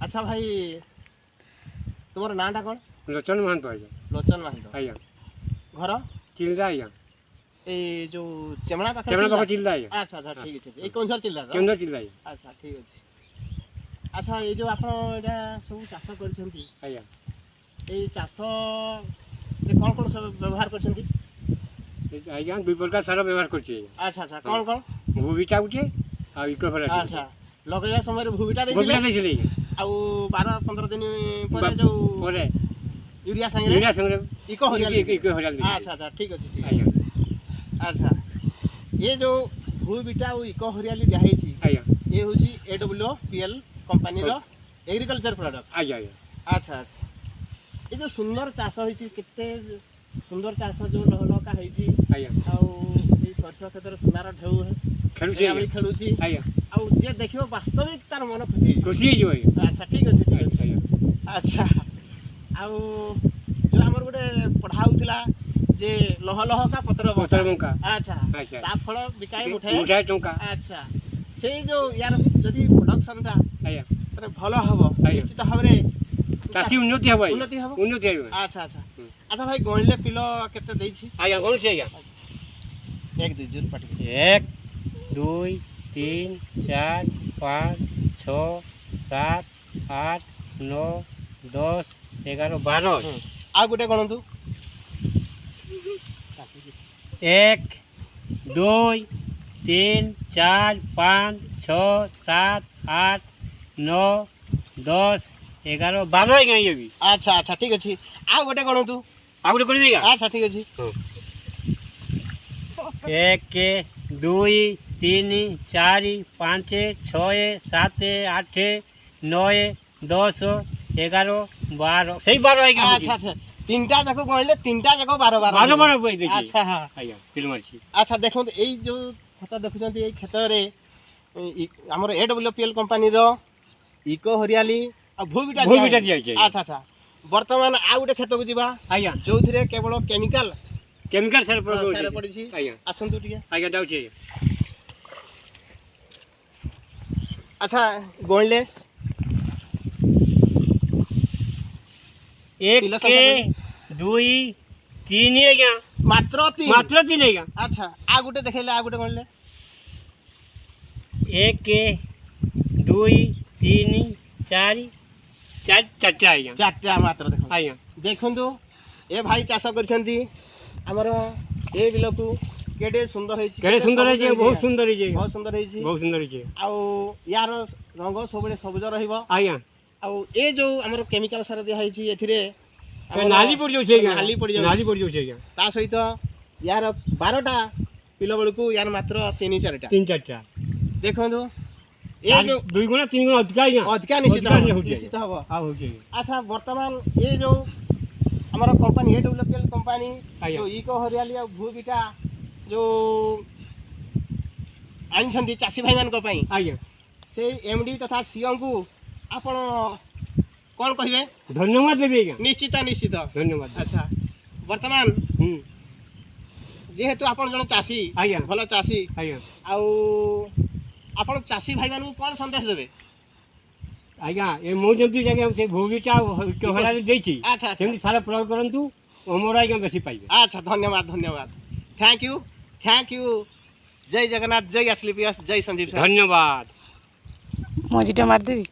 अच्छा भाई तुमर नाटा कौन? लोचन महंत आज्ञा। लोचन महंत आज्ञा घर चिल्ला आज्ञा ए जो चेमना पाखा चेमना पाखा चिल्ला आज्ञा। अच्छा अच्छा ठीक है ए कौन चिल्ला तो केंद्र चिल्ला आज्ञा। अच्छा ठीक है। अच्छा ये जो आपण एटा सब चाष करछंती आज्ञा ए चाष ए कौन कौन सब व्यवहार करछंती? आज्ञा दुई प्रकार सार व्यवहार करछि। अच्छा अच्छा कौन कौन? भूबिटा उठे आ इको भरा। अच्छा लगैया समय भूबिटा दे भूबिटा देइले आ 12-15 दिन पर जो परे यूरिया संगे इको हरियाली। अच्छा अच्छा ठीक अछि ठीक है। अच्छा ये जो भूबिटा और इको हरियाली दिखाई आज्ञा ये हूँ AWPL कंपनी रो एग्रीकल्चर प्रोडक्ट। आज्ञा अच्छा अच्छा ये जो सुंदर चाष होइछि केते सुंदर चाष जो लहलका होइछि आज्ञा आउ से सरसो क्षेत्र सुनार ढेउ खेलुछि खेलुछि आज्ञा आउ जे देखियो वास्तविक तार मन खुशी खुशी जो है। अच्छा ठीक अछि ठीक अछि। अच्छा आउ जो हमर गोटे पढ़ाउतिला जे लहलका पत्र बंका अच्छा अच्छा ता फल बिकाई उठे मुठाए टंका। अच्छा से जो यार जदि प्रोडक्शन ता आज्ञा तने भलो हबो निश्चित भाबरे चासी उन्नति हबो उन्नति हबो उन्नति हबो। अच्छा अच्छा अच्छा भाई गणिले किलो केते देछि? आज्ञा कोन छै आज्ञा 1 2 जोर पाटी 1 2 3 4 5 6 7 8 9 10 11 12 आ गुटे गणंतु 1 2 3 4 5 6 7 8 9 10 11 12 आज्ञा ये भी। अच्छा अच्छा ठीक अछि। आ गुटे गणंतु आ गुटे कोन देगा। अच्छा ठीक अछि। 1 2 3 4 5 6 7 8 9 10 11 12 सही 12 आज्ञा। अच्छा अच्छा तीनटा जाको गणिले तीनटा जाको 12 12 12 बोई देखि। अच्छा हां आज्ञा फिल्म अछि। अच्छा देखो एई जो खत देखुछंती एई खेत रे हमर AWPL कंपनी रो इको हरियाली आ भूबिटा दिया छै। अच्छा अच्छा वर्तमान आ गुटे खेत को जिबा आज्ञा जो थिरे केवल केमिकल सर प्रयोग सारे पड़ी छी। आज्ञा आसंतु टिके आज्ञा जाउ छै। अच्छा गणले 1 2 3 आज्ञा मात्र 3 आज्ञा। अच्छा आ गुटे देखैले आ गुटे गणले 1 2 3 4 चारटा आज्ञा चारटा मात्र देखो आज्ञा देखंतु ए भाई चाष करछंती हमर ए बिलकु केडे सुंदर होइछि केडे सुंदर है बहुत सुंदर है बहुत सुंदर होइछि बहुत सुंदर है आउ यार रंग सबले सबज रहिबो आज्ञा। आउ ए जो हमर केमिकल सार दिया होइछि एथिरे नाली पड़ जाउ छै नाली पड़ जाउ छै ता सहित यार 12टा पिलो बेलकु यार मात्र 3 4टा देखंतु ए जो 2 गुना 3 गुना अधिका निश्चित हबो। हां हो छै। अच्छा वर्तमान ये जो हमारा कंपनी AWPL कंपनी जो इको हरियाली और भूबिटा जो आनिछंती चासी भाई मान को पई आज्ञा से MD तथा CEO को आपण कोन कहिबे? धन्यवाद देबे आज्ञा। निश्चित निश्चित धन्यवाद। अच्छा वर्तमान जेहेतु आपण जन चासी आज्ञा भलो चासी आज्ञा आउ आपण चासी भाई मान को कोन संदेश देबे? आज्ञा ए मो जंतु जगह से भूबिटा के हराली देछि। अच्छा सेमि सारा प्रयोग करंतु हमरा आज्ञा बेसी पाइबे। अच्छा धन्यवाद धन्यवाद थैंक यू जय जगन्नाथ जय असलीपियस जय संजीव। धन्यवाद। मजीटा मार देबी।